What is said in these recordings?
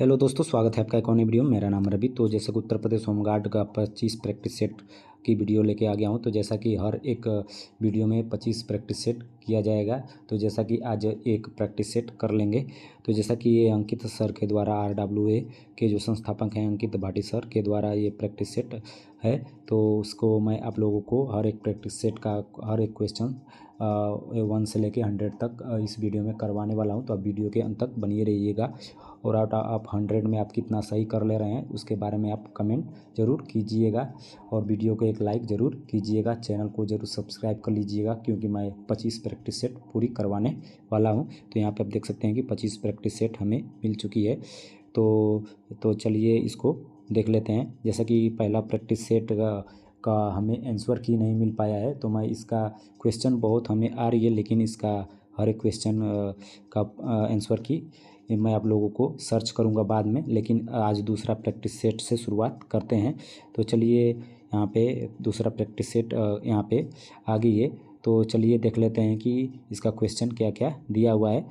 Hello दोस्तों, स्वागत है आपका एक और नई वीडियो में। मेरा नाम रवि। तो जैसे कि उत्तर प्रदेश होमगार्ड का 25 प्रैक्टिस सेट की वीडियो लेके आ गया हूं। तो जैसा कि हर एक वीडियो में 25 प्रैक्टिस सेट किया जाएगा। तो जैसा कि आज एक प्रैक्टिस सेट कर लेंगे। तो जैसा कि ये अंकित सर के द्वारा RWA के जो संस्थापक हैं अंकित भाटी सर के द्वारा ये प्रैक्टिस सेट है। तो उसको मैं आप लोगों को हर एक प्रैक्टिस सेट का हर एक क्वेश्चन 1 से लेके 100 तक इस वीडियो में करवाने वाला हूं। तो आप वीडियो के अंत तक बनिए रहिएगा। और आप 100 में आप कितना सही कर ले रहे हैं उसके बारे में आप कमेंट ज़रूर कीजिएगा। और वीडियो को एक लाइक ज़रूर कीजिएगा। चैनल को ज़रूर सब्सक्राइब कर लीजिएगा क्योंकि मैं 25 प्रैक्टिस सेट पूरी करवाने वाला हूं। तो यहाँ पे आप देख सकते हैं कि 25 प्रैक्टिस सेट हमें मिल चुकी है। तो चलिए इसको देख लेते हैं। जैसा कि पहला प्रैक्टिस सेट का हमें आंसर की नहीं मिल पाया है। तो मैं इसका क्वेश्चन बहुत हमें आ रही है, लेकिन इसका हर एक क्वेश्चन का आंसर की मैं आप लोगों को सर्च करूंगा बाद में। लेकिन आज दूसरा प्रैक्टिस सेट से शुरुआत करते हैं। तो चलिए यहाँ पे दूसरा प्रैक्टिस सेट यहाँ पे आ गई है। तो चलिए देख लेते हैं कि इसका क्वेश्चन क्या क्या दिया हुआ है।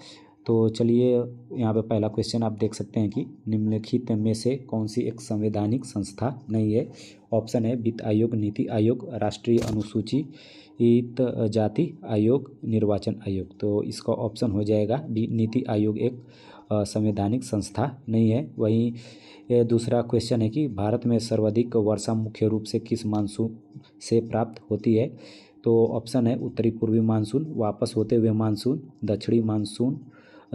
तो चलिए यहाँ पे पहला क्वेश्चन आप देख सकते हैं कि निम्नलिखित में से कौन सी एक संवैधानिक संस्था नहीं है। ऑप्शन है वित्त आयोग, नीति आयोग, राष्ट्रीय अनुसूचित जाति आयोग, निर्वाचन आयोग। तो इसका ऑप्शन हो जाएगा बी, नीति आयोग एक संवैधानिक संस्था नहीं है। वहीं दूसरा क्वेश्चन है कि भारत में सर्वाधिक वर्षा मुख्य रूप से किस मानसून से प्राप्त होती है। तो ऑप्शन है उत्तरी पूर्वी मानसून, वापस होते हुए मानसून,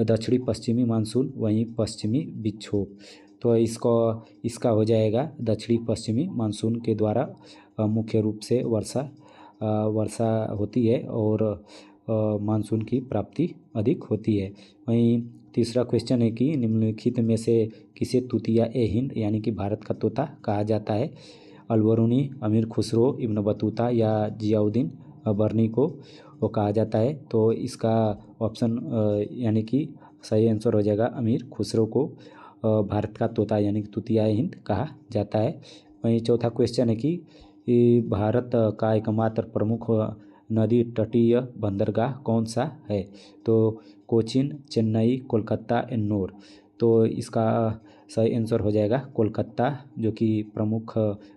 दक्षिणी पश्चिमी मानसून, वहीं पश्चिमी विक्षोभ। तो इसका हो जाएगा दक्षिणी पश्चिमी मानसून के द्वारा मुख्य रूप से वर्षा होती है और मानसून की प्राप्ति अधिक होती है। वहीं तीसरा क्वेश्चन है कि निम्नलिखित में से किसे तूतिया ए हिंद यानी कि भारत का तोता कहा जाता है। अलबरूनी, अमीर खुसरो, इब्न बतूता या जियाउद्दीन बर्नी को वो कहा जाता है। तो इसका ऑप्शन यानी कि सही आंसर हो जाएगा अमीर खुसरो को भारत का तोता यानी कि तूतिया ए हिंद कहा जाता है। वहीं चौथा क्वेश्चन है कि भारत का एकमात्र प्रमुख नदी तटीय बंदरगाह कौन सा है। तो कोचीन, चेन्नई, कोलकाता, एन्नोर। तो इसका सही आंसर हो जाएगा कोलकाता, जो कि प्रमुख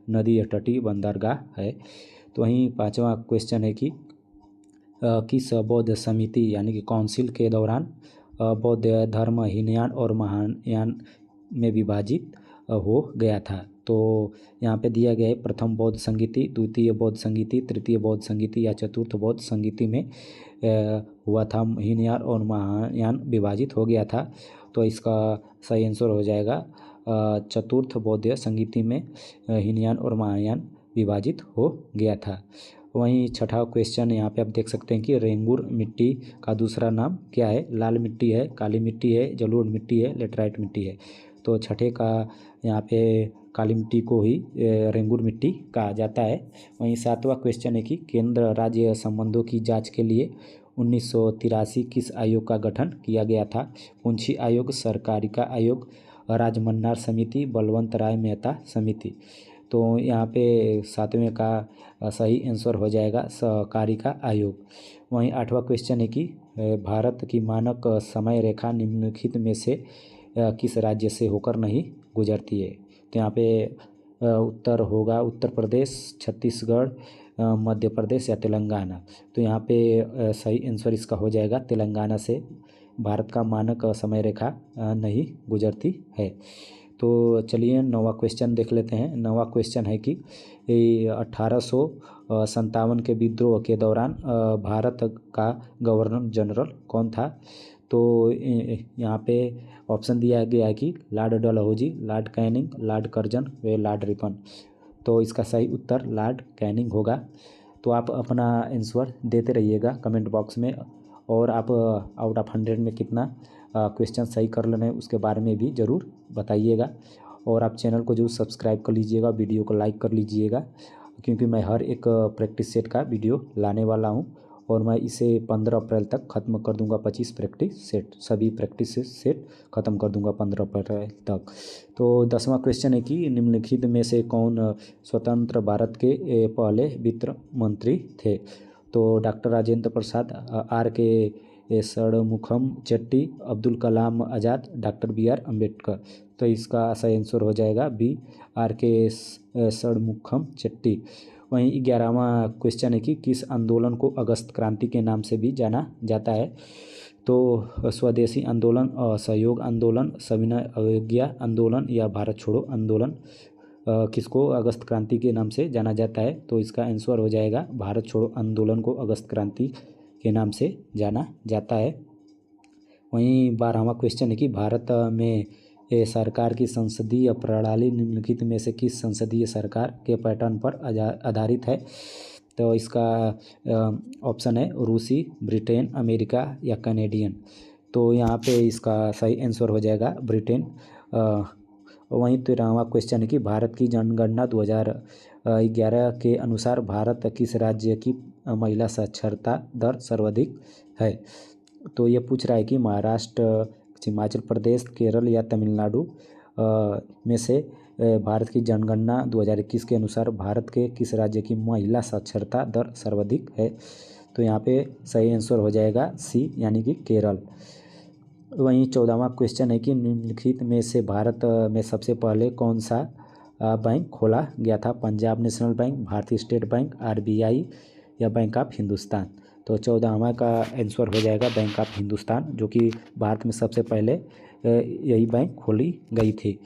नदी तटीय बंदरगाह है। तो वहीं पांचवा क्वेश्चन है कि किस बौद्ध समिति यानी कि काउंसिल के दौरान बौद्ध धर्म हीनयान और महायान में विभाजित हो गया था। तो यहाँ पे दिया गया है प्रथम बौद्ध संगीति, द्वितीय बौद्ध संगीति, तृतीय बौद्ध संगीति या चतुर्थ बौद्ध संगीति में हुआ था हीनयान और महायान विभाजित हो गया था। तो इसका सही आंसर हो जाएगा चतुर्थ बौद्ध संगीति में हीनयान और महायान विभाजित हो गया था। वहीं छठा क्वेश्चन यहाँ पे आप देख सकते हैं कि रेंगुर मिट्टी का दूसरा नाम क्या है। लाल मिट्टी है, काली मिट्टी है, जलोढ़ मिट्टी है, लेटराइट मिट्टी है। तो छठे का यहाँ पे काली मिट्टी को ही रेंगुर मिट्टी कहा जाता है। वहीं सातवां क्वेश्चन है कि केंद्र राज्य संबंधों की जांच के लिए 1983 किस आयोग का गठन किया गया था। पूंछी आयोग, सहकारिता आयोग, राजमन्नार समिति, बलवंत राय मेहता समिति। तो यहाँ पे सातवें का सही आंसर हो जाएगा सहकारिता आयोग। वहीं आठवां क्वेश्चन है कि भारत की मानक समय रेखा निम्नलिखित में से किस राज्य से होकर नहीं गुजरती है। तो यहाँ पे उत्तर होगा उत्तर प्रदेश, छत्तीसगढ़, मध्य प्रदेश या तेलंगाना। तो यहाँ पे सही आंसर इसका हो जाएगा तेलंगाना से भारत का मानक समय रेखा नहीं गुजरती है। तो चलिए नौवां क्वेश्चन देख लेते हैं। नौवां क्वेश्चन है कि 1857 के विद्रोह के दौरान भारत का गवर्नर जनरल कौन था। तो यहाँ पे ऑप्शन दिया गया है कि Lord Dalhousie, Lord Canning, Lord Curzon व लॉर्ड रिपन। तो इसका सही उत्तर लॉर्ड कैनिंग होगा। तो आप अपना आंसर देते रहिएगा कमेंट बॉक्स में। और आप आउट ऑफ 100 में कितना क्वेश्चन सही कर लेना है उसके बारे में भी ज़रूर बताइएगा। और आप चैनल को जरूर सब्सक्राइब कर लीजिएगा, वीडियो को लाइक कर लीजिएगा क्योंकि मैं हर एक प्रैक्टिस सेट का वीडियो लाने वाला हूं। और मैं इसे 15 अप्रैल तक ख़त्म कर दूंगा। 25 प्रैक्टिस सेट, सभी प्रैक्टिस सेट ख़त्म कर दूंगा 15 अप्रैल तक। तो 10वां क्वेश्चन है कि निम्नलिखित में से कौन स्वतंत्र भारत के पहले वित्त मंत्री थे। तो doctor Rajendra Prasad, R.K. Shanmukham Chetty, Abdul Kalam Azad, doctor BR Ambedkar. तो इसका सही आंसर हो जाएगा बी, RK षणमुखम चेट्टी। वहीं 11वां क्वेश्चन है कि किस आंदोलन को अगस्त क्रांति के नाम से भी जाना जाता है? तो स्वदेशी आंदोलन, असहयोग आंदोलन, सविनय अवज्ञा आंदोलन या भारत छोड़ो आंदोलन किसको अगस्त क्रांति के नाम से जाना जाता है? तो इसका आंसर हो जाएगा भारत छोड़ो आंदोलन को अगस्त क्रांति के नाम से जाना जाता है। वहीं 12वां क्वेश्चन है कि भारत में सरकार की संसदीय प्रणाली निम्नलिखित में से किस संसदीय सरकार के पैटर्न पर आधारित है? तो इसका ऑप्शन है रूसी, ब्रिटेन, अमेरिका या कैनेडियन। तो यहाँ पे इसका सही आंसर हो जाएगा ब्रिटेन। वहीं 13वां क्वेश्चन है कि भारत की जनगणना 2011 के अनुसार भारत किस राज्य की महिला साक्षरता दर सर्वाधिक है? तो ये पूछ रहा है कि महाराष्ट्र, हिमाचल प्रदेश, केरल या तमिलनाडु में से भारत की जनगणना 2021 के अनुसार भारत के किस राज्य की महिला साक्षरता दर सर्वाधिक है? तो यहाँ पे सही आंसर हो जाएगा सी, यानी कि केरल। वहीं 14वां क्वेश्चन है कि निम्नलिखित में से भारत में सबसे पहले कौन सा बैंक खोला गया था? पंजाब नेशनल बैंक, भारतीय स्टेट बैंक, RBI या बैंक ऑफ हिंदुस्तान। तो 14वां का आंसर हो जाएगा बैंक ऑफ हिंदुस्तान, जो कि भारत में सबसे पहले यही बैंक खोली गई थी।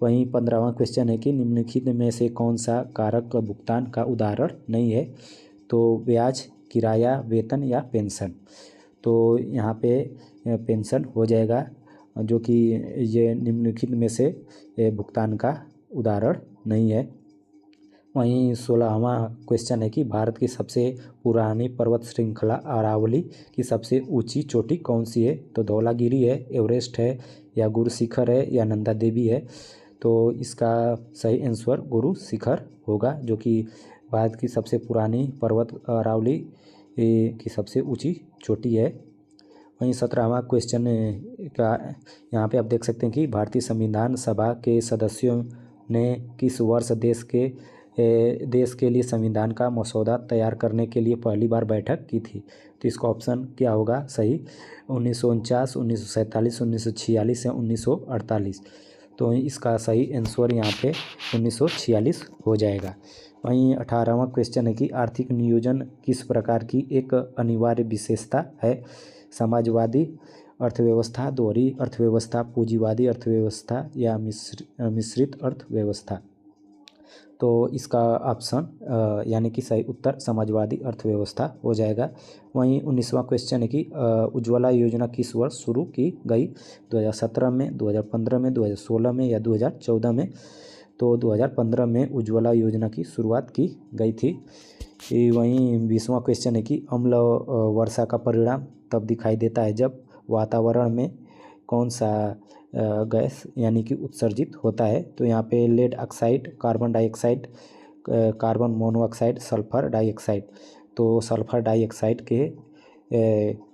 वहीं 15वां क्वेश्चन है कि निम्नलिखित में से कौन सा कारक भुगतान का उदाहरण नहीं है? तो ब्याज, किराया, वेतन या पेंशन। तो यहाँ पे पेंशन हो जाएगा, जो कि ये निम्नलिखित में से भुगतान का उदाहरण नहीं है। वहीं 16वां क्वेश्चन है कि भारत की सबसे पुरानी पर्वत श्रृंखला अरावली की सबसे ऊंची चोटी कौन सी है? तो धौलागिरी है, एवरेस्ट है या गुरु शिखर है या नंदा देवी है? तो इसका सही आंसर गुरु शिखर होगा, जो कि भारत की सबसे पुरानी पर्वत अरावली की सबसे ऊंची चोटी है। वहीं 17वां क्वेश्चन का यहाँ पे आप देख सकते हैं कि भारतीय संविधान सभा के सदस्यों ने किस वर्ष देश के लिए संविधान का मसौदा तैयार करने के लिए पहली बार बैठक की थी? तो इसका ऑप्शन क्या होगा सही? 1949, 1947, 1946 या 1948। तो इसका सही आंसर यहाँ पे 1946 हो जाएगा। वहीं 18वां क्वेश्चन है कि आर्थिक नियोजन किस प्रकार की एक अनिवार्य विशेषता है? समाजवादी अर्थव्यवस्था, दोहरी अर्थव्यवस्था, पूंजीवादी अर्थव्यवस्था या मिश्रित अर्थव्यवस्था। तो इसका ऑप्शन यानी कि सही उत्तर समाजवादी अर्थव्यवस्था हो जाएगा। वहीं 19वां क्वेश्चन है कि उज्ज्वला योजना किस वर्ष शुरू की गई? 2017 में, 2015 में, 2016 में या 2014 में? तो 2015 में उज्ज्वला योजना की शुरुआत की गई थी। वहीं 20वां क्वेश्चन है कि अम्ल वर्षा का परिणाम तब दिखाई देता है जब वातावरण में कौन सा गैस यानी कि उत्सर्जित होता है? तो यहाँ पे lead oxide, carbon dioxide, carbon monoxide, sulphur dioxide. तो सल्फर डाइऑक्साइड के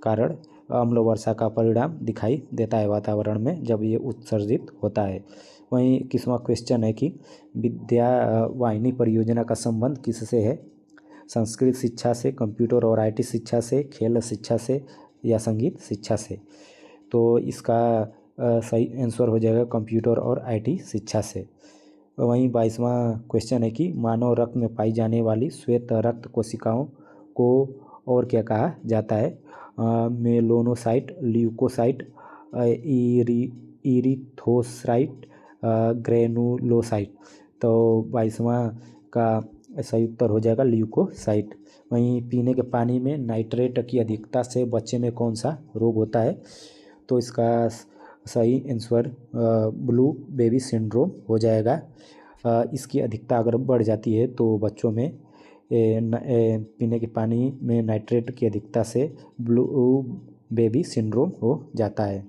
कारण अम्ल वर्षा का परिणाम दिखाई देता है वातावरण में जब ये उत्सर्जित होता है। वहीं 21वां क्वेश्चन है कि विद्या वाहिनी परियोजना का संबंध किससे है? संस्कृत शिक्षा से, कंप्यूटर और IT शिक्षा से, खेल शिक्षा से या संगीत शिक्षा से? तो इसका सही आंसर हो जाएगा कंप्यूटर और IT शिक्षा से। वहीं 22वां क्वेश्चन है कि मानव रक्त में पाई जाने वाली श्वेत रक्त कोशिकाओं को और क्या कहा जाता है? Melanocyte, leucocyte, erythrocyte, granulocyte. तो 22वां का सही उत्तर हो जाएगा ल्यूकोसाइट। वहीं पीने के पानी में नाइट्रेट की अधिकता से बच्चे में कौन सा रोग होता है? तो इसका सही आंसर ब्लू बेबी सिंड्रोम हो जाएगा। इसकी अधिकता अगर बढ़ जाती है तो बच्चों में पीने के पानी में नाइट्रेट की अधिकता से ब्लू बेबी सिंड्रोम हो जाता है।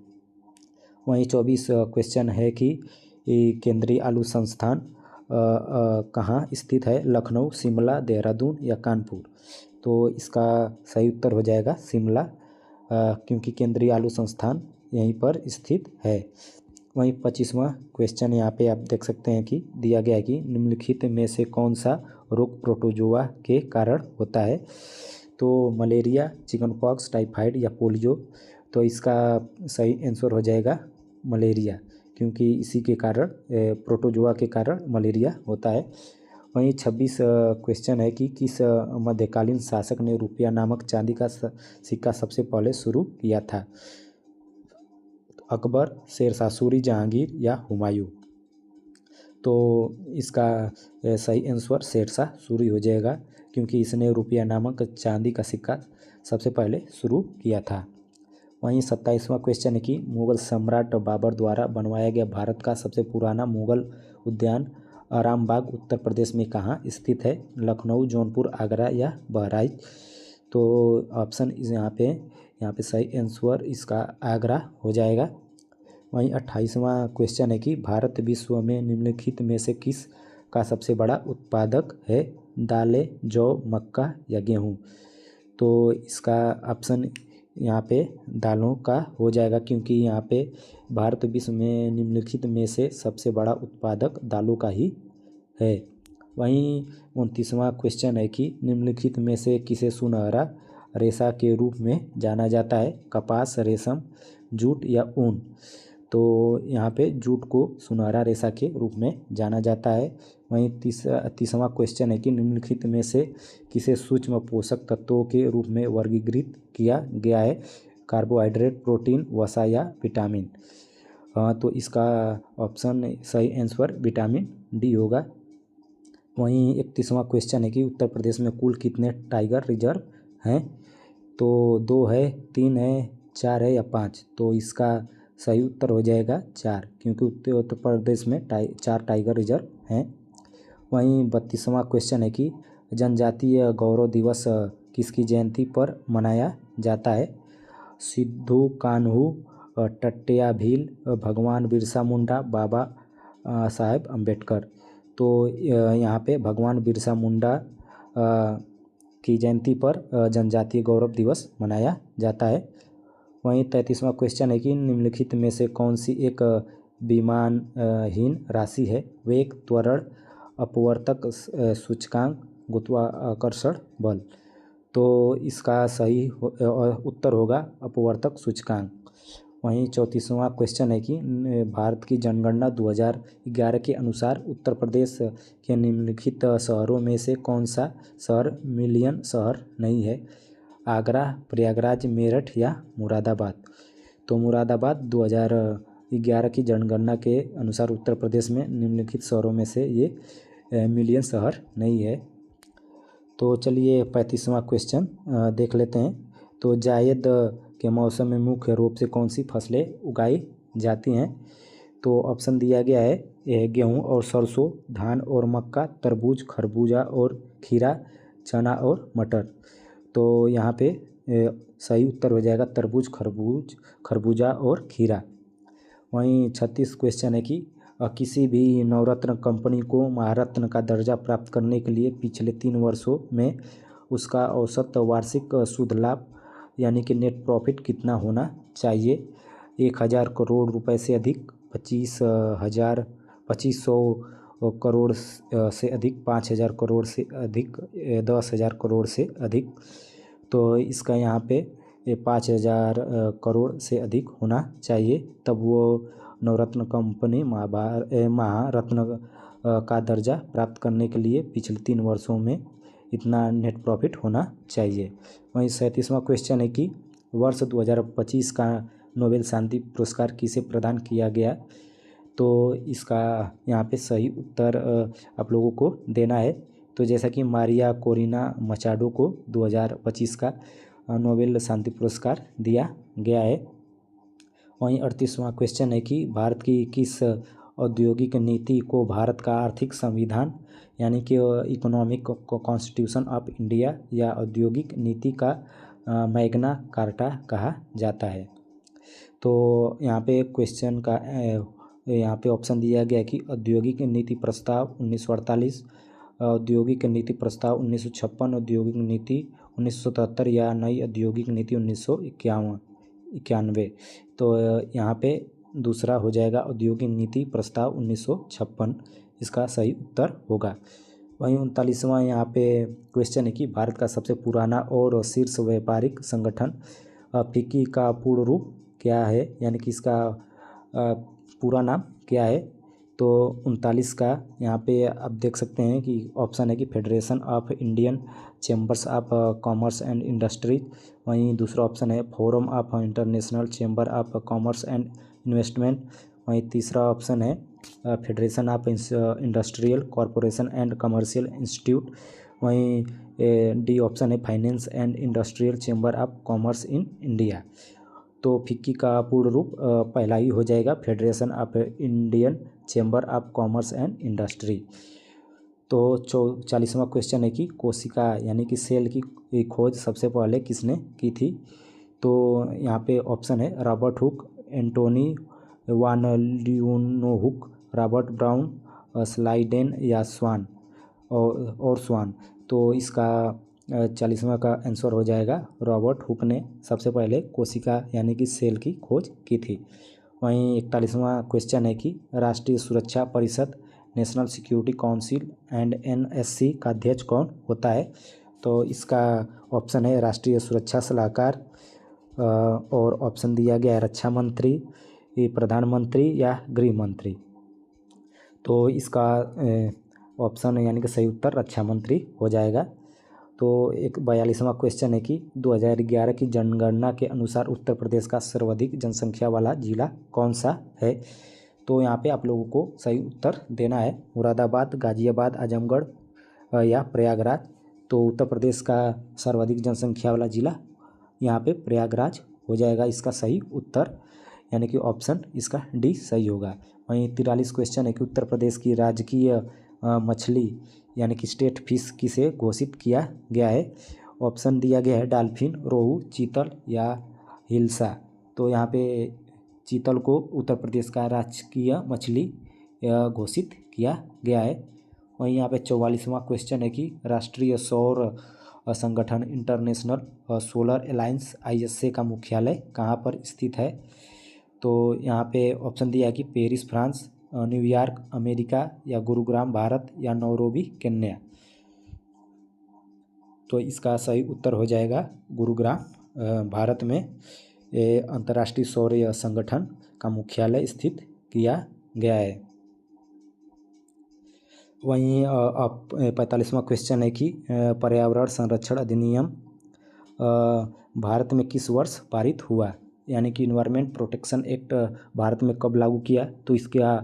वहीं 24 क्वेश्चन है कि केंद्रीय आलू संस्थान कहाँ स्थित है? लखनऊ, शिमला, देहरादून या कानपुर? तो इसका सही उत्तर हो जाएगा शिमला, क्योंकि केंद्रीय आलू संस्थान यहीं पर स्थित है। वहीं 25वां क्वेश्चन यहाँ पे आप देख सकते हैं कि दिया गया है कि निम्नलिखित में से कौन सा रोग प्रोटोजोआ के कारण होता है? तो मलेरिया, चिकनपॉक्स, टाइफाइड या पोलियो। तो इसका सही आंसर हो जाएगा मलेरिया, क्योंकि इसी के कारण प्रोटोजोआ के कारण मलेरिया होता है। वहीं 26 क्वेश्चन है कि किस मध्यकालीन शासक ने रुपया नामक चांदी का सिक्का सबसे पहले शुरू किया था? अकबर, शेरशाह सूरी, जहांगीर या हुमायूं। तो इसका सही आंसर शेरशाह सूरी हो जाएगा, क्योंकि इसने रुपया नामक चांदी का सिक्का सबसे पहले शुरू किया था। वहीं 27वां क्वेश्चन है कि मुगल सम्राट बाबर द्वारा बनवाया गया भारत का सबसे पुराना मुगल उद्यान आरामबाग उत्तर प्रदेश में कहाँ स्थित है? लखनऊ, जौनपुर, आगरा या बहराइच। तो ऑप्शन इस यहाँ पे सही आंसर इसका आगरा हो जाएगा। वहीं 28वां क्वेश्चन है कि भारत विश्व में निम्नलिखित में से किस का सबसे बड़ा उत्पादक है? दालें, जौ, मक्का या गेहूँ। तो इसका ऑप्शन यहाँ पे दालों का हो जाएगा, क्योंकि यहाँ पे भारत विश्व में निम्नलिखित में से सबसे बड़ा उत्पादक दालों का ही है। वहीं 29वां क्वेश्चन है कि निम्नलिखित में से किसे सुनहरा रेशा के रूप में जाना जाता है? कपास, रेशम, जूट या ऊन। तो यहाँ पे जूट को सुनहरा रेशा के रूप में जाना जाता है। वहीं 30वां क्वेश्चन है कि निम्नलिखित में से किसे सूक्ष्म पोषक तत्वों के रूप में वर्गीकृत किया गया है? कार्बोहाइड्रेट, प्रोटीन, वसा या विटामिन। तो इसका ऑप्शन सही आंसर विटामिन डी होगा। वहीं 31वां क्वेश्चन है कि उत्तर प्रदेश में कुल कितने टाइगर रिजर्व हैं? तो 2 है, 3 है, 4 है या 5। तो इसका सही उत्तर हो जाएगा 4, क्योंकि उत्तर प्रदेश में 4 टाइगर रिजर्व हैं। वहीं 32वां क्वेश्चन है कि जनजातीय गौरव दिवस किसकी जयंती पर मनाया जाता है? सिद्धू कान्हू, टट्टिया भील, भगवान बिरसा मुंडा, बाबा साहेब अम्बेडकर। तो यहाँ पे भगवान बिरसा मुंडा की जयंती पर जनजातीय गौरव दिवस मनाया जाता है। वहीं 33वां क्वेश्चन है कि निम्नलिखित में से कौन सी एक विमानहीन राशि है? वेग, त्वरण, अपवर्तक सूचकांक, गुरुत्वाकर्षण बल। तो इसका सही उत्तर होगा अपवर्तक सूचकांक। वहीं 34वां क्वेश्चन है कि भारत की जनगणना 2011 के अनुसार उत्तर प्रदेश के निम्नलिखित शहरों में से कौन सा शहर मिलियन शहर नहीं है? आगरा, प्रयागराज, मेरठ या मुरादाबाद। तो मुरादाबाद 2011 की जनगणना के अनुसार उत्तर प्रदेश में निम्नलिखित शहरों में से ये मिलियन शहर नहीं है। तो चलिए 35वां क्वेश्चन देख लेते हैं। तो जायद के मौसम में मुख्य रूप से कौन सी फसलें उगाई जाती हैं? तो ऑप्शन दिया गया है गेहूँ और सरसों, धान और मक्का, तरबूज, खरबूजा और खीरा, चना और मटर। तो यहाँ पे सही उत्तर हो जाएगा तरबूज, खरबूजा और खीरा। वहीं 36 क्वेश्चन है कि किसी भी नवरत्न कंपनी को महारत्न का दर्जा प्राप्त करने के लिए पिछले 3 वर्षों में उसका औसत वार्षिक शुद्ध लाभ यानी कि नेट प्रॉफिट कितना होना चाहिए? 1000 करोड़ रुपए से अधिक, 2500 करोड़ से अधिक, 5000 करोड़ से अधिक, 10,000 करोड़ से अधिक। तो इसका यहाँ पे 5000 करोड़ से अधिक होना चाहिए, तब वो नवरत्न कंपनी महारत्न का दर्जा प्राप्त करने के लिए पिछले 3 वर्षों में इतना नेट प्रॉफिट होना चाहिए। वहीं 37वां क्वेश्चन है कि वर्ष 2025 का नोबेल शांति पुरस्कार किसे प्रदान किया गया? तो इसका यहाँ पे सही उत्तर आप लोगों को देना है। तो जैसा कि मारिया कोरिना मचाडो को 2025 का नोबेल शांति पुरस्कार दिया गया है। वहीं 38वां क्वेश्चन है कि भारत की किस औद्योगिक नीति को भारत का आर्थिक संविधान यानी कि इकोनॉमिक कॉन्स्टिट्यूशन ऑफ इंडिया या औद्योगिक नीति का मैग्ना कार्टा कहा जाता है? तो यहाँ पे क्वेश्चन का यहाँ पे ऑप्शन दिया गया कि औद्योगिक नीति प्रस्ताव 1948, औद्योगिक नीति प्रस्ताव 1956, औद्योगिक नीति 1977 या नई औद्योगिक नीति 1991। तो यहाँ पे दूसरा हो जाएगा औद्योगिक नीति प्रस्ताव 1956, इसका सही उत्तर होगा। वहीं 39वां यहाँ पे क्वेश्चन है कि भारत का सबसे पुराना और शीर्ष व्यापारिक संगठन फिक्की का पूर्ण रूप क्या है, यानी कि इसका पूरा नाम क्या है। तो 39 का यहाँ पे आप देख सकते हैं कि ऑप्शन है कि federation of Indian chambers of commerce and industries. वहीं दूसरा ऑप्शन है forum of international chamber of commerce and investment. वहीं तीसरा ऑप्शन है federation of industrial corporation and commercial institute. वहीं डी ऑप्शन है finance and industrial chamber of commerce in India. तो FICCI का पूर्ण रूप पहला ही हो जाएगा, federation of Indian chamber of commerce and industry. तो 40वां क्वेश्चन है कि कोशिका यानी कि सेल की खोज सबसे पहले किसने की थी। तो यहाँ पे ऑप्शन है रॉबर्ट हुक, एंटोनी वान ल्यूनोहुक, रॉबर्ट ब्राउन, स्लाइडेन या स्वान और स्वान। तो इसका 40वां का आंसर हो जाएगा रॉबर्ट हुक ने सबसे पहले कोशिका यानी कि सेल की खोज की थी। वहीं 41वां क्वेश्चन है कि राष्ट्रीय सुरक्षा परिषद national security council and NSC का अध्यक्ष कौन होता है। तो इसका ऑप्शन है राष्ट्रीय सुरक्षा सलाहकार, और ऑप्शन दिया गया है रक्षा मंत्री, प्रधानमंत्री या गृह मंत्री। तो इसका ऑप्शन यानी कि सही उत्तर रक्षा मंत्री हो जाएगा। तो एक 42वां क्वेश्चन है कि 2011 की जनगणना के अनुसार उत्तर प्रदेश का सर्वाधिक जनसंख्या वाला जिला कौन सा है। तो यहाँ पे आप लोगों को सही उत्तर देना है मुरादाबाद, गाजियाबाद, आजमगढ़ या प्रयागराज। तो उत्तर प्रदेश का सर्वाधिक जनसंख्या वाला जिला यहाँ पे प्रयागराज हो जाएगा इसका सही उत्तर, यानी कि ऑप्शन इसका डी सही होगा। वहीं 43 क्वेश्चन है कि उत्तर प्रदेश की राजकीय मछली यानी कि स्टेट फिश किसे घोषित किया गया है। ऑप्शन दिया गया है डॉल्फिन, रोहू, चीतल या हिल्सा। तो यहाँ पे चीतल को उत्तर प्रदेश का राजकीय मछली घोषित किया गया है। वहीं यहाँ पे 44वां क्वेश्चन है कि राष्ट्रीय सौर संगठन इंटरनेशनल सोलर अलायंस ISA का मुख्यालय कहाँ पर स्थित है। तो यहाँ पे ऑप्शन दिया है कि पेरिस फ्रांस, न्यूयॉर्क अमेरिका या गुरुग्राम भारत या नैरोबी केन्या। तो इसका सही उत्तर हो जाएगा गुरुग्राम भारत में अंतर्राष्ट्रीय सौर संगठन का मुख्यालय स्थित किया गया है। वहीं 45वां क्वेश्चन है कि पर्यावरण संरक्षण अधिनियम भारत में किस वर्ष पारित हुआ, यानी कि इन्वायरमेंट प्रोटेक्शन एक्ट भारत में कब लागू किया। तो इसका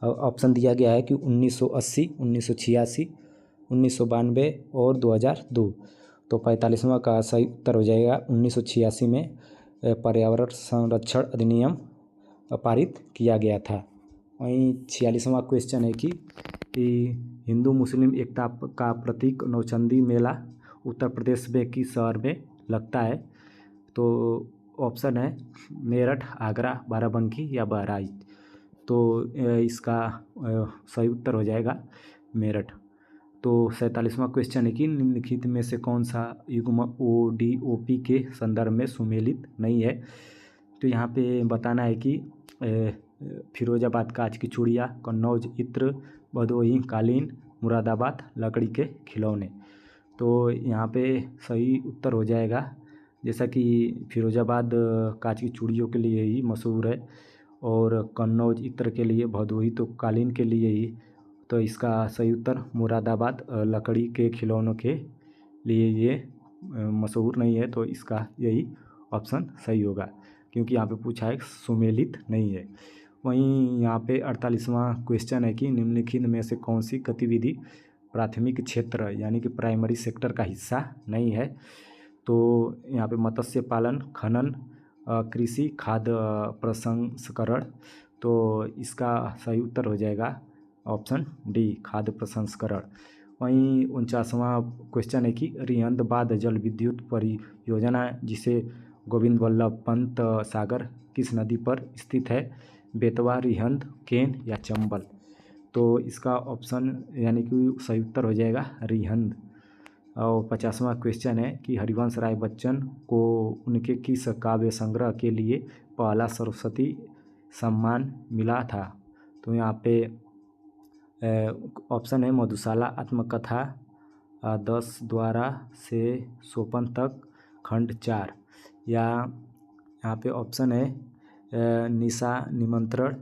ऑप्शन दिया गया है कि 1980, 1986, 1992 और 2002। तो 45वां का सही उत्तर हो जाएगा 1986 में पर्यावरण संरक्षण अधिनियम पारित किया गया था। वहीं 46वां क्वेश्चन है कि हिंदू मुस्लिम एकता का प्रतीक नौचंदी मेला उत्तर प्रदेश में किस शहर में लगता है। तो ऑप्शन है मेरठ, आगरा, बाराबंकी या बहराइच। तो इसका सही उत्तर हो जाएगा मेरठ। तो 47वां क्वेश्चन है कि निम्नलिखित में से कौन सा युग्म ODOP के संदर्भ में सुमेलित नहीं है। तो यहाँ पे बताना है कि फिरोजाबाद कांच की चूड़ियाँ, कन्नौज इत्र, भदोही कालीन, मुरादाबाद लकड़ी के खिलौने। तो यहाँ पे सही उत्तर हो जाएगा, जैसा कि फिरोजाबाद कांच की चूड़ियों के लिए ही मशहूर है और कन्नौज इत्र के लिए, भदोही तो कालीन के लिए ही। तो इसका सही उत्तर मुरादाबाद लकड़ी के खिलौनों के लिए ये मशहूर नहीं है। तो इसका यही ऑप्शन सही होगा, क्योंकि यहाँ पे पूछा है सुमेलित नहीं है। वहीं यहाँ पे 48वां क्वेश्चन है कि निम्नलिखित में से कौन सी गतिविधि प्राथमिक क्षेत्र यानी कि प्राइमरी सेक्टर का हिस्सा नहीं है। तो यहाँ पे मत्स्य पालन, खनन, कृषि, खाद्य प्रसंस्करण। तो इसका सही उत्तर हो जाएगा ऑप्शन डी खाद्य प्रसंस्करण। वहीं 49वां क्वेश्चन है कि रिहंद बांध जल विद्युत परियोजना जिसे गोविंद वल्लभ पंत सागर किस नदी पर स्थित है। बेतवा, रिहंद, केन या चंबल। तो इसका ऑप्शन यानी कि सही उत्तर हो जाएगा रिहंद। और 50वां क्वेश्चन है कि हरिवंश राय बच्चन को उनके किस काव्य संग्रह के लिए पहला सरस्वती सम्मान मिला था। तो यहाँ पे ऑप्शन है मधुशाला आत्मकथा 10 द्वारा से सोपन तक खंड 4, या यहाँ पे ऑप्शन है निशा निमंत्रण।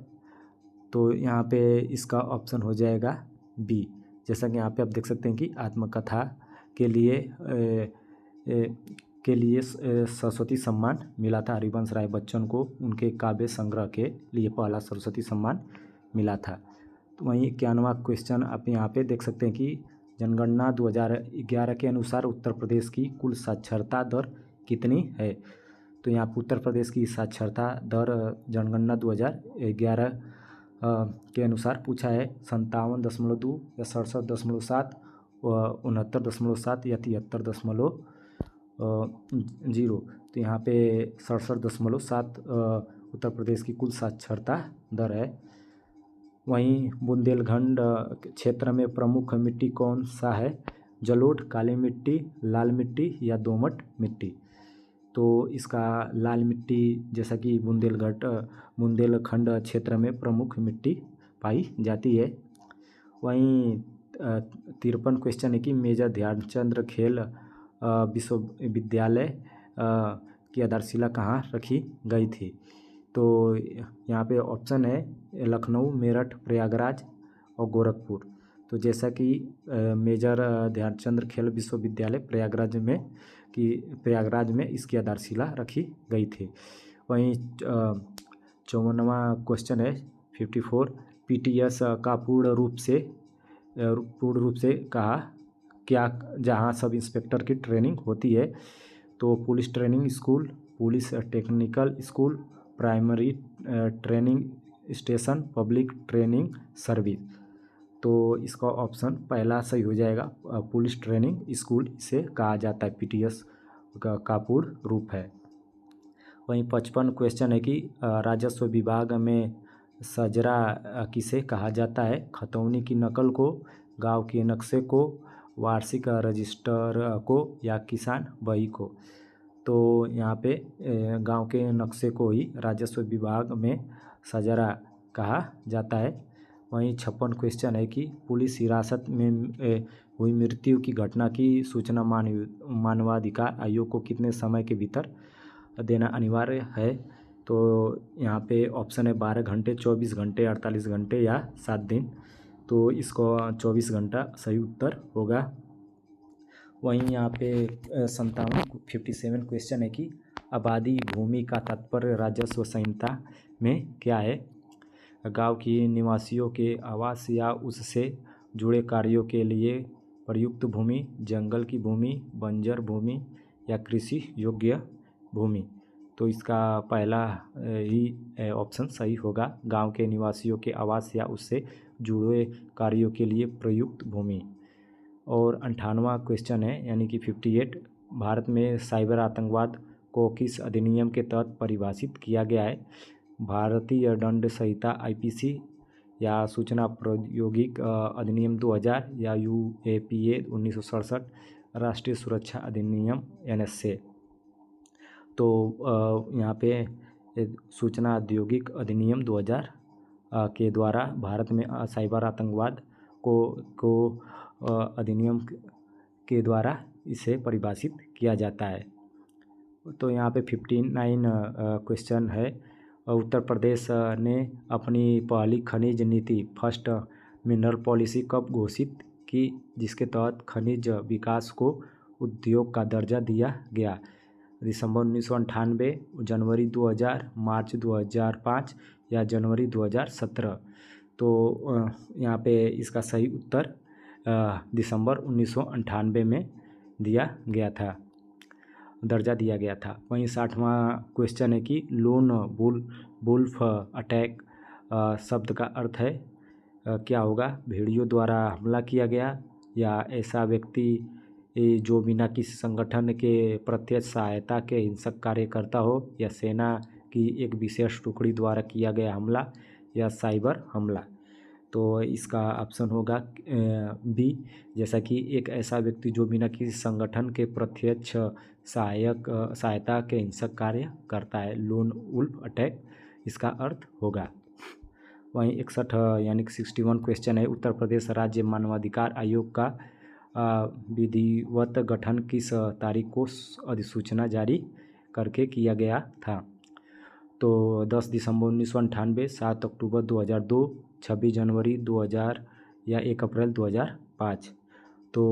तो यहाँ पे इसका ऑप्शन हो जाएगा बी। जैसा कि यहाँ पे आप देख सकते हैं कि आत्मकथा के लिए सरस्वती सम्मान मिला था हरिवंश राय बच्चन को, उनके काव्य संग्रह के लिए पहला सरस्वती सम्मान मिला था। तो वहीं 91वां क्वेश्चन आप यहाँ पे देख सकते हैं कि जनगणना 2011 के अनुसार उत्तर प्रदेश की कुल साक्षरता दर कितनी है। तो यहाँ पर उत्तर प्रदेश की साक्षरता दर जनगणना 2011 के अनुसार पूछा है 57.2 या 67.7, 69.7 या 73.0। तो यहाँ पे 67.7 उत्तर प्रदेश की कुल साक्षरता दर है। वहीं बुंदेलखंड क्षेत्र में प्रमुख मिट्टी कौन सा है? जलोढ़, काली मिट्टी, लाल मिट्टी या दोमट मिट्टी। तो इसका लाल मिट्टी, जैसा कि बुंदेलखंड क्षेत्र में प्रमुख मिट्टी पाई जाती है। वहीं 53 क्वेश्चन है कि मेजर ध्यानचंद खेल विश्वविद्यालय की आधारशिला कहाँ रखी गई थी। तो यहाँ पे ऑप्शन है लखनऊ, मेरठ, प्रयागराज और गोरखपुर। तो जैसा कि मेजर ध्यानचंद खेल विश्वविद्यालय प्रयागराज में इसकी आधारशिला रखी गई थी। वहीं 54वां क्वेश्चन है 54, पीटीएस का पूर्ण रूप से कहा क्या जहां सब इंस्पेक्टर की ट्रेनिंग होती है। तो police training school, police technical school, primary training station, public training service. तो इसका ऑप्शन पहला सही हो जाएगा, पुलिस ट्रेनिंग स्कूल इसे कहा जाता है, पीटीएस का पूर्ण रूप है। वहीं 55 क्वेश्चन है कि राजस्व विभाग में सजरा किसे कहा जाता है। खतौनी की नकल को, गांव के नक्शे को, वार्षिक रजिस्टर को या किसान बही को। तो यहाँ पे गांव के नक्शे को ही राजस्व विभाग में सजरा कहा जाता है। वहीं 56 क्वेश्चन है कि पुलिस हिरासत में हुई मृत्यु की घटना की सूचना मानवाधिकार आयोग को कितने समय के भीतर देना अनिवार्य है। तो यहाँ पे ऑप्शन है 12 घंटे, 24 घंटे, 48 घंटे या 7 दिन। तो इसको 24 घंटा सही उत्तर होगा। वहीं यहाँ पे 57 क्वेश्चन है कि आबादी भूमि का तात्पर्य राजस्व संहिता में क्या है। गांव की निवासियों के आवास या उससे जुड़े कार्यों के लिए प्रयुक्त भूमि, जंगल की भूमि, बंजर भूमि या कृषि योग्य भूमि। तो इसका पहला ही ऑप्शन सही होगा, गांव के निवासियों के आवास या उससे जुड़े कार्यों के लिए प्रयुक्त भूमि। और 58वां क्वेश्चन है यानी कि 58, भारत में साइबर आतंकवाद को किस अधिनियम के तहत परिभाषित किया गया है। भारतीय दंड संहिता आईपीसी या सूचना प्रौद्योगिक अधिनियम 2000 या यूएपीए 1967, राष्ट्रीय सुरक्षा अधिनियम एनएसए। तो यहाँ पे सूचना औद्योगिक अधिनियम 2000 के द्वारा भारत में साइबर आतंकवाद को अधिनियम के द्वारा इसे परिभाषित किया जाता है। तो यहाँ पे 59 क्वेश्चन है, उत्तर प्रदेश ने अपनी पहली खनिज नीति फर्स्ट मिनरल पॉलिसी कब घोषित की, जिसके तहत खनिज विकास को उद्योग का दर्जा दिया गया। दिसंबर 1998, जनवरी 2000, मार्च 2005 या जनवरी 2017। तो यहाँ पे इसका सही उत्तर दिसंबर 1998 में दर्जा दिया गया था। वहीं 60वां क्वेश्चन है कि लोन वुल्फ अटैक शब्द का अर्थ है क्या होगा। भेड़ियों द्वारा हमला किया गया या ऐसा व्यक्ति जो बिना किसी संगठन के प्रत्यक्ष सहायता के हिंसक कार्य करता हो, या सेना की एक विशेष टुकड़ी द्वारा किया गया हमला या साइबर हमला। तो इसका ऑप्शन होगा बी, जैसा कि एक ऐसा व्यक्ति जो बिना किसी संगठन के प्रत्यक्ष सहायता के हिंसक कार्य करता है, लोन वुल्फ अटैक इसका अर्थ होगा। वहीं 61 यानी कि 61 क्वेश्चन है, उत्तर प्रदेश राज्य मानवाधिकार आयोग का विधिवत गठन किस तारीख को अधिसूचना जारी करके किया गया था? तो 10 दिसंबर 1998, 7 अक्टूबर 2002, 26 जनवरी 2000 या 1 अप्रैल 2005। तो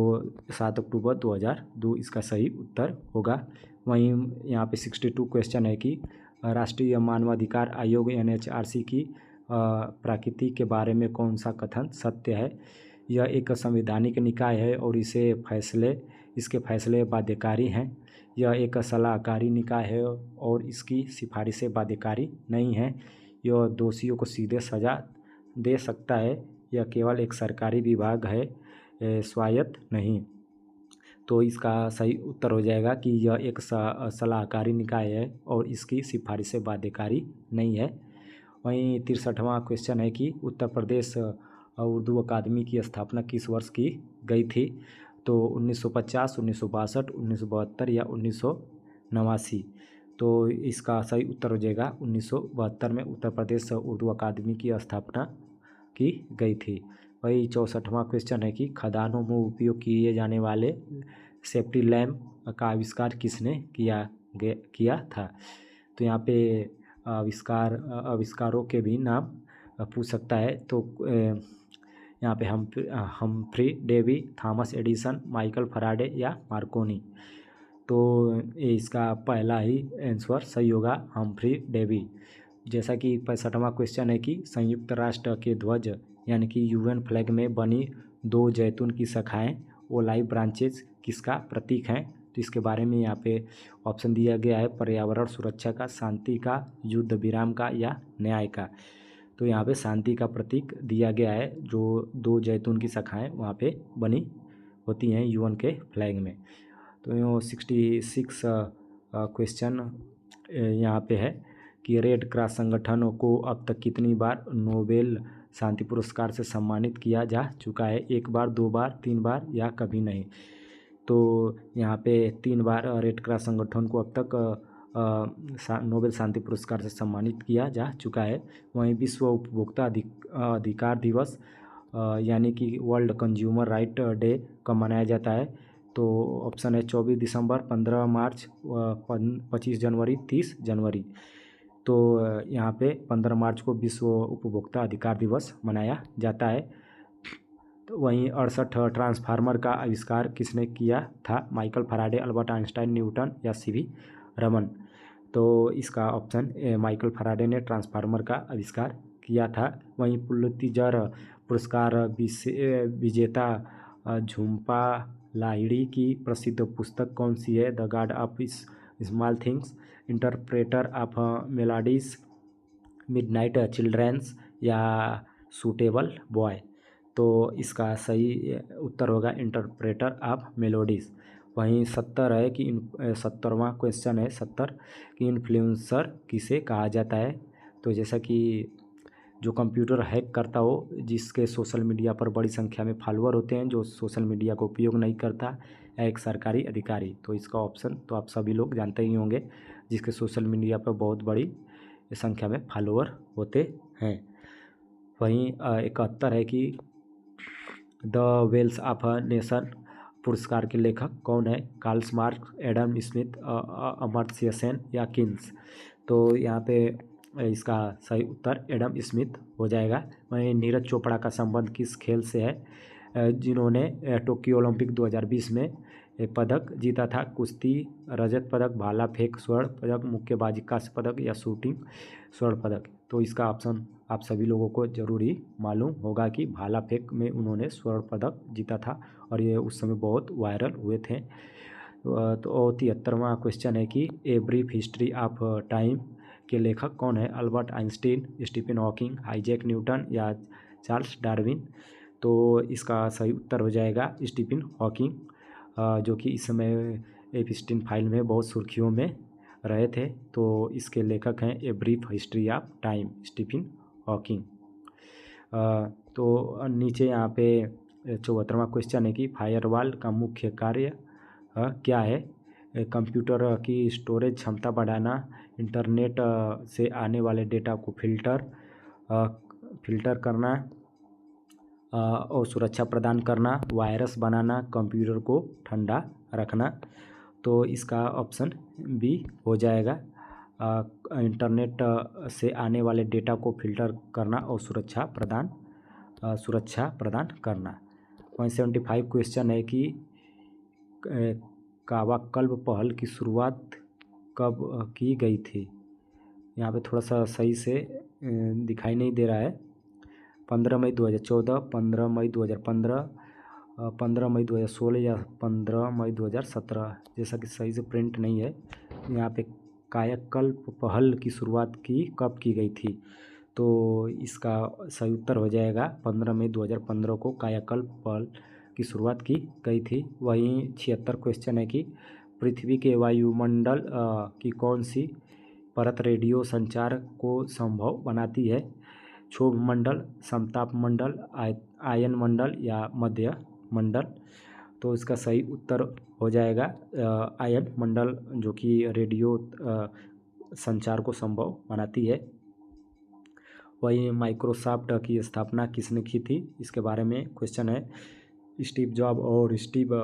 7 अक्टूबर 2002 इसका सही उत्तर होगा। वहीं यहाँ पे 62 क्वेश्चन है कि राष्ट्रीय मानवाधिकार आयोग NHRC की प्रकृति के बारे में कौन सा कथन सत्य है? यह एक संवैधानिक निकाय है और इसके फैसले बाध्यकारी हैं। यह एक सलाहकारी निकाय है और इसकी सिफारिशें बाध्यकारी नहीं हैं। यह दोषियों को सीधे सज़ा दे सकता है। यह केवल एक सरकारी विभाग है, स्वायत्त नहीं। तो इसका सही उत्तर हो जाएगा कि यह एक सलाहकारी निकाय है और इसकी सिफारिशें बाध्यकारी नहीं है। वहीं 63वां क्वेश्चन है कि उत्तर प्रदेश उर्दू अकादमी की स्थापना किस वर्ष की गई थी? तो 1950, 1962, 1972 या 1989। तो इसका सही उत्तर हो जाएगा 1972 में उत्तर प्रदेश उर्दू अकादमी की स्थापना की गई थी। वही 64वां क्वेश्चन है कि खदानों में उपयोग किए जाने वाले सेफ्टी लैम्प का आविष्कार किसने किया था? तो यहाँ पे आविष्कारों के भी नाम पूछ सकता है। तो यहाँ पे Humphry Davy, Thomas Edison, Michael Faraday या मार्कोनी। तो ये इसका पहला ही आंसर सही होगा, हम्फ्री डेवी। जैसा कि 65वां क्वेश्चन है कि संयुक्त राष्ट्र के ध्वज यानी कि UN फ्लैग में बनी 2 जैतून की शाखाएं ओलाइव ब्रांचेज किसका प्रतीक हैं? तो इसके बारे में यहाँ पे ऑप्शन दिया गया है, पर्यावरण सुरक्षा का, शांति का, युद्ध विराम का या न्याय का। तो यहाँ पे शांति का प्रतीक दिया गया है, जो 2 जैतून की शाखाएं वहाँ पे बनी होती हैं UN के फ्लैग में। तो 66 क्वेश्चन यहाँ पे है कि रेड क्रॉस संगठन को अब तक कितनी बार नोबेल शांति पुरस्कार से सम्मानित किया जा चुका है? 1 बार, 2 बार, 3 बार या कभी नहीं? तो यहाँ पे 3 बार रेड क्रॉस संगठन को अब तक नोबेल शांति पुरस्कार से सम्मानित किया जा चुका है। वहीं विश्व उपभोक्ता अधिकार दिवस यानी कि वर्ल्ड कंज्यूमर राइट डे कब मनाया जाता है? तो ऑप्शन है 24 दिसंबर, 15 मार्च, 25 जनवरी, 30 जनवरी। तो यहाँ पे 15 मार्च को विश्व उपभोक्ता अधिकार दिवस मनाया जाता है। तो वहीं 68 ट्रांसफार्मर का आविष्कार किसने किया था? Michael Faraday, Albert Einstein, Newton या CV रमन। तो इसका ऑप्शन माइकल फराडे ने ट्रांसफार्मर का आविष्कार किया था। वहीं पुलित्जर पुरस्कार विजेता झुम्पा लाहिड़ी की प्रसिद्ध पुस्तक कौन सी है? The god of small things, interpreter of melodies, midnight children's या सूटेबल बॉय। तो इसका सही उत्तर होगा इंटरप्रेटर ऑफ मेलोडीज़। वहीं 70 है कि 70वां क्वेश्चन है 70 कि इन्फ्लुएंसर किसे कहा जाता है? तो जैसा कि जो कंप्यूटर हैक करता हो, जिसके सोशल मीडिया पर बड़ी संख्या में फॉलोअर होते हैं, जो सोशल मीडिया का उपयोग नहीं करता, एक सरकारी अधिकारी। तो इसका ऑप्शन तो आप सभी लोग जानते ही होंगे, जिसके सोशल मीडिया पर बहुत बड़ी संख्या में फॉलोअर होते हैं। वहीं 71 है कि द वेल्स ऑफ नेशन पुरस्कार के लेखक कौन है? Karl Marx, Adam Smith, Amartya Sen या किन्स। तो यहाँ पे इसका सही उत्तर एडम स्मिथ हो जाएगा। वहीं नीरज चोपड़ा का संबंध किस खेल से है, जिन्होंने टोक्यो ओलंपिक 2020 में पदक जीता था? कुश्ती रजत पदक, भाला फेंक स्वर्ण पदक, मुक्केबाजी कांस्य पदक या शूटिंग स्वर्ण पदक। तो इसका ऑप्शन आप सभी लोगों को ज़रूर ही मालूम होगा कि भाला फेंक में उन्होंने स्वर्ण पदक जीता था और ये उस समय बहुत वायरल हुए थे। तो 73वां क्वेश्चन है कि a brief history of time के लेखक कौन है? Albert Einstein, Stephen Hawking, Isaac Newton या चार्ल्स डार्विन। तो इसका सही उत्तर हो जाएगा स्टीफन हॉकिंग, जो कि इस समय एप्स्टीन फाइल में बहुत सुर्खियों में रहे थे। तो इसके लेखक हैं a brief history of time, Stephen Hawking. तो नीचे यहाँ पे 74वां क्वेश्चन है कि फायरवॉल का मुख्य कार्य क्या है? कंप्यूटर की स्टोरेज क्षमता बढ़ाना, इंटरनेट से आने वाले डेटा को फिल्टर फिल्टर करना और सुरक्षा प्रदान करना, वायरस बनाना, कंप्यूटर को ठंडा रखना। तो इसका ऑप्शन बी हो जाएगा, इंटरनेट से आने वाले डेटा को फिल्टर करना और सुरक्षा प्रदान करना। 175 क्वेश्चन है कि कावाकल्प पहल की शुरुआत कब की गई थी। यहाँ पे थोड़ा सा सही से दिखाई नहीं दे रहा है। 15 मई 2014, 15 मई 2015, 15 मई 2016 या 15 मई 2017, जैसा कि सही से प्रिंट नहीं है। यहाँ पे कायाकल्प पहल की शुरुआत कब की गई थी, तो इसका सही उत्तर हो जाएगा 15 मई 2015 को कायाकल्प पहल की शुरुआत की गई थी। वहीं 76 क्वेश्चन है कि पृथ्वी के वायुमंडल की कौन सी परत रेडियो संचार को संभव बनाती है। क्षोभ मंडल, समताप मंडल, आयन मंडल या मध्य मंडल। तो इसका सही उत्तर हो जाएगा आयन मंडल, जो कि रेडियो संचार को संभव बनाती है। वही माइक्रोसॉफ्ट की स्थापना किसने की थी, इसके बारे में क्वेश्चन है। स्टीव जॉब और स्टीव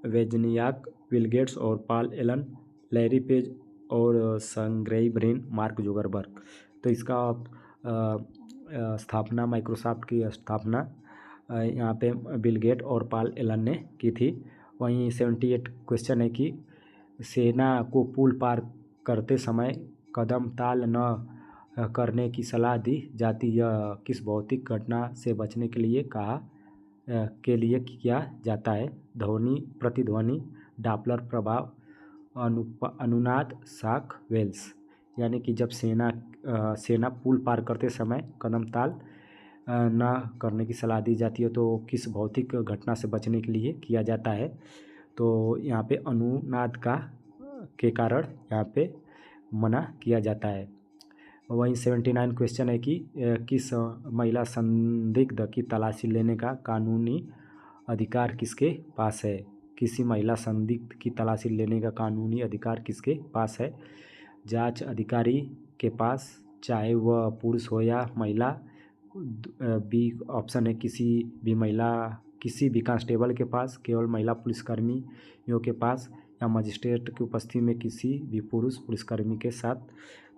वेजनियाक, बिल गेट्स और पॉल एलन, लैरी पेज और सर्गेई ब्रिन, मार्क जुकरबर्ग। तो इसका स्थापना, माइक्रोसॉफ्ट की स्थापना यहाँ पे बिल गेट और पॉल एलन ने की थी। वहीं 78 क्वेश्चन है कि सेना को पुल पार करते समय कदम ताल न करने की सलाह दी जाती, यह किस भौतिक घटना से बचने के लिए किया जाता है। ध्वनि प्रतिध्वनि, डॉपलर प्रभाव, अनुनाद, शॉक वेव्स। यानी कि जब सेना पुल पार करते समय कदम ताल न करने की सलाह दी जाती है, तो किस भौतिक घटना से बचने के लिए किया जाता है। तो यहाँ पे अनुनाद के कारण यहाँ पे मना किया जाता है। वहीं 79 क्वेश्चन है कि किस महिला संदिग्ध की तलाशी लेने का कानूनी अधिकार किसके पास है। किसी महिला संदिग्ध की तलाशी लेने का कानूनी अधिकार किसके पास है। जांच अधिकारी के पास, चाहे वह पुरुष हो या महिला। बी ऑप्शन है किसी भी कांस्टेबल के पास, केवल महिला पुलिसकर्मियों के पास, या मजिस्ट्रेट की उपस्थिति में किसी भी पुरुष पुलिसकर्मी के साथ।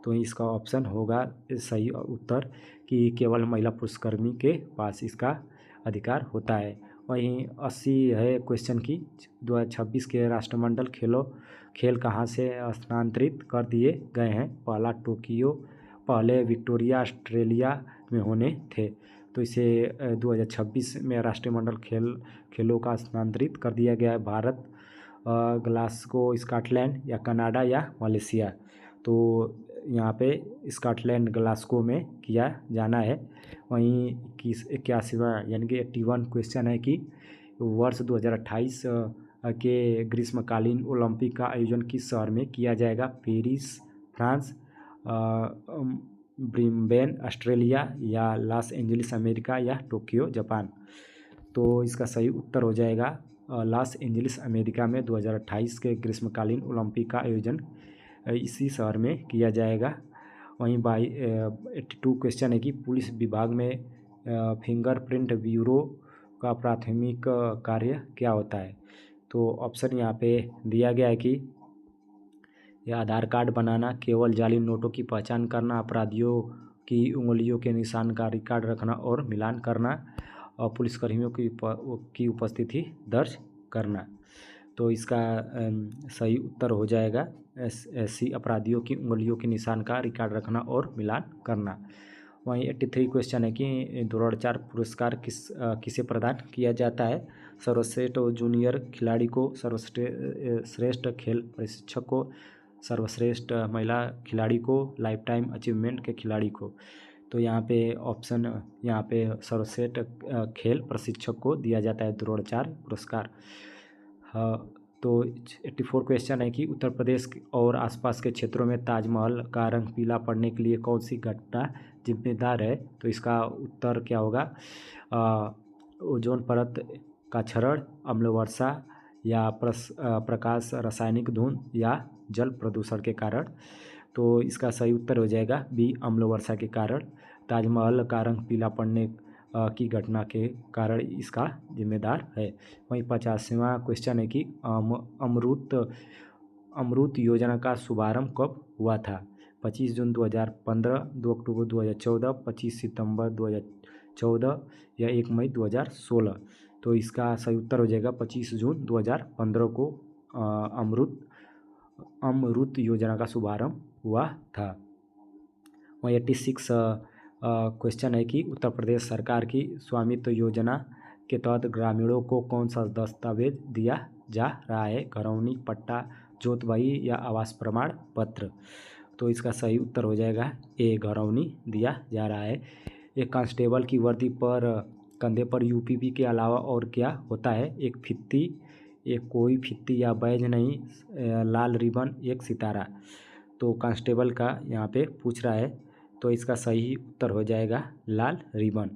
तो इसका ऑप्शन होगा सही उत्तर कि केवल महिला पुलिसकर्मी के पास इसका अधिकार होता है। वहीं 80 है क्वेश्चन की 2026 के राष्ट्रमंडल खेल कहाँ से स्थानांतरित कर दिए गए हैं। पहला टोक्यो, पहले विक्टोरिया ऑस्ट्रेलिया में होने थे। तो इसे 2026 में राष्ट्रमंडल खेलों का स्थानांतरित कर दिया गया है। भारत, ग्लासगो, स्कॉटलैंड या कनाडा या मलेशिया। तो यहाँ पे स्कॉटलैंड, ग्लासगो में किया जाना है। वहीं 81वां यानी कि 81 क्वेश्चन है कि वर्ष 2028 के ग्रीष्मकालीन ओलंपिक का आयोजन किस शहर में किया जाएगा। पेरिस, फ्रांस, ब्रिस्बेन, ऑस्ट्रेलिया या लॉस एंजलिस, अमेरिका या टोक्यो, जापान। तो इसका सही उत्तर हो जाएगा लॉस एंजलिस, अमेरिका में 2028 के ग्रीष्मकालीन ओलंपिक का आयोजन इसी शहर में किया जाएगा। वहीं 82 क्वेश्चन है कि पुलिस विभाग में फिंगरप्रिंट ब्यूरो का प्राथमिक कार्य क्या होता है। तो ऑप्शन यहाँ पे दिया गया है कि यह आधार कार्ड बनाना, केवल जाली नोटों की पहचान करना, अपराधियों की उंगलियों के निशान का रिकॉर्ड रखना और मिलान करना, और पुलिसकर्मियों की उपस्थिति दर्ज करना। तो इसका सही उत्तर हो जाएगा ऐसी अपराधियों की उंगलियों के निशान का रिकॉर्ड रखना और मिलान करना। वहीं 83 क्वेश्चन है कि द्रोणाचार्य पुरस्कार किसे प्रदान किया जाता है। सर्वश्रेष्ठ जूनियर खिलाड़ी को, सर्वश्रेष्ठ खेल प्रशिक्षक को, सर्वश्रेष्ठ महिला खिलाड़ी को, लाइफ टाइम अचीवमेंट के खिलाड़ी को। तो यहाँ पे सर्वश्रेष्ठ खेल प्रशिक्षक को दिया जाता है द्रोणाचार्य पुरस्कार। तो 84 क्वेश्चन है कि उत्तर प्रदेश और आसपास के क्षेत्रों में ताजमहल का रंग पीला पड़ने के लिए कौन सी घटना जिम्मेदार है। तो इसका उत्तर क्या होगा, ओजोन परत का क्षरण, अम्ल वर्षा या प्रकाश रासायनिक धुंध या जल प्रदूषण के कारण। तो इसका सही उत्तर हो जाएगा बी, अम्ल वर्षा के कारण ताजमहल का रंग पीला पड़ने की घटना के कारण इसका जिम्मेदार है। वहीं 50वां क्वेश्चन है कि अमृत योजना का शुभारंभ कब हुआ था? 25 जून 2015, 2 अक्टूबर 2014, 25 सितंबर 2014 या 1 मई 2016। तो इसका सही उत्तर हो जाएगा 25 जून 2015 को अमृत योजना का शुभारंभ हुआ था। वहीं 86 क्वेश्चन है कि उत्तर प्रदेश सरकार की स्वामित्व योजना के तहत ग्रामीणों को कौन सा दस्तावेज दिया जा रहा है? घरौनी, पट्टा, जोतबही या आवास प्रमाण पत्र। तो इसका सही उत्तर हो जाएगा ए, घरौनी दिया जा रहा है। एक कांस्टेबल की वर्दी पर कंधे पर यूपीपी के अलावा और क्या होता है? एक फित्ती, एक कोई फित्ती या बैज नहीं, लाल रिबन, एक सितारा। तो कांस्टेबल का यहाँ पे पूछ रहा है, तो इसका सही उत्तर हो जाएगा लाल रिबन।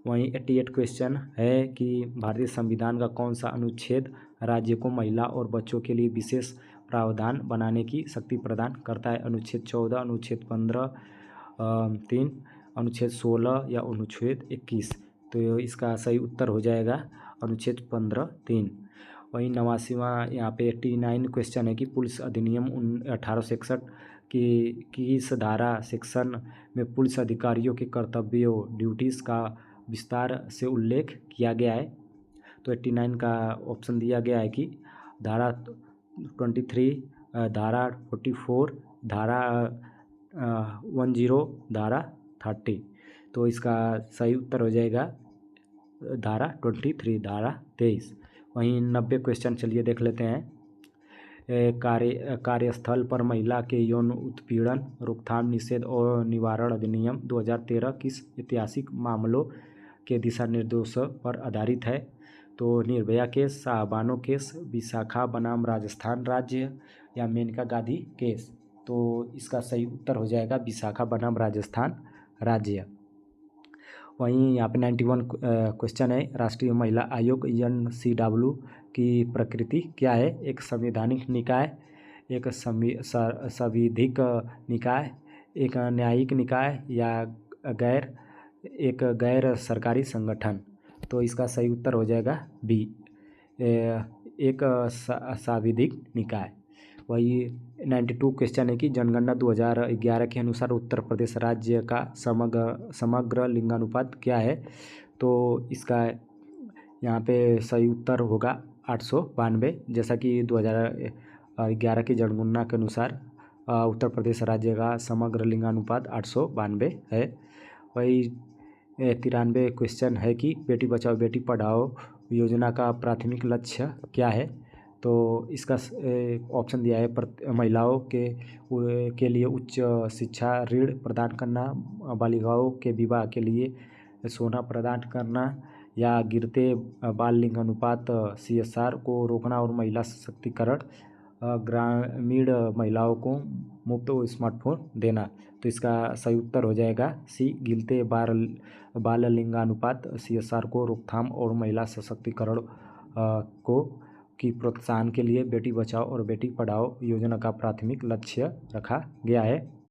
वहीं 88 क्वेश्चन है कि भारतीय संविधान का कौन सा अनुच्छेद राज्य को महिला और बच्चों के लिए विशेष प्रावधान बनाने की शक्ति प्रदान करता है? अनुच्छेद 14, अनुच्छेद 15, 3, अनुच्छेद 16 या अनुच्छेद 21। तो इसका सही उत्तर हो जाएगा अनुच्छेद 15, 3। वहीं 89वां यहाँ पे 89 क्वेश्चन है कि पुलिस अधिनियम 1861 की किस धारा सेक्शन में पुलिस अधिकारियों के कर्तव्यों ड्यूटीज़ का विस्तार से उल्लेख किया गया है? तो 89 का ऑप्शन दिया गया है कि धारा 23, धारा 44, धारा 10, धारा 30। तो इसका सही उत्तर हो जाएगा धारा 23, धारा 23। वहीं 90 क्वेश्चन चलिए देख लेते हैं। कार्यस्थल पर महिला के यौन उत्पीड़न रोकथाम, निषेध और निवारण अधिनियम 2013 किस ऐतिहासिक मामलों के दिशा निर्देशों पर आधारित है? तो निर्भया केस, शाहबानो केस, विशाखा बनाम राजस्थान राज्य या मेनका गांधी केस। तो इसका सही उत्तर हो जाएगा विशाखा बनाम राजस्थान राज्य। वहीं यहाँ पे 91 क्वेश्चन है, राष्ट्रीय महिला आयोग NCW की प्रकृति क्या है? एक संवैधानिक निकाय, एक संविधिक निकाय, एक न्यायिक निकाय या एक गैर सरकारी संगठन। तो इसका सही उत्तर हो जाएगा बी, एक संविधिक निकाय। वही 92 क्वेश्चन है कि जनगणना 2011 के अनुसार उत्तर प्रदेश राज्य का समग्र लिंगानुपात क्या है? तो इसका यहाँ पे सही उत्तर होगा 892। जैसा कि 2011 की जनगणना के अनुसार उत्तर प्रदेश राज्य का समग्र लिंगानुपात 892 है। वही 93 क्वेश्चन है कि बेटी बचाओ बेटी पढ़ाओ योजना का प्राथमिक लक्ष्य क्या है? तो इसका ऑप्शन दिया है महिलाओं के लिए उच्च शिक्षा ऋण प्रदान करना, बालिकाओं के विवाह के लिए सोना प्रदान करना या गिरते बाल लिंगानुपात CSR को रोकना और महिला सशक्तिकरण, ग्रामीण महिलाओं को मुफ्त स्मार्टफोन देना। तो इसका सही उत्तर हो जाएगा सी, गिरते बाल लिंगानुपात CSR को रोकथाम और महिला सशक्तिकरण की प्रोत्साहन के लिए बेटी बचाओ और बेटी पढ़ाओ योजना का प्राथमिक लक्ष्य रखा गया है।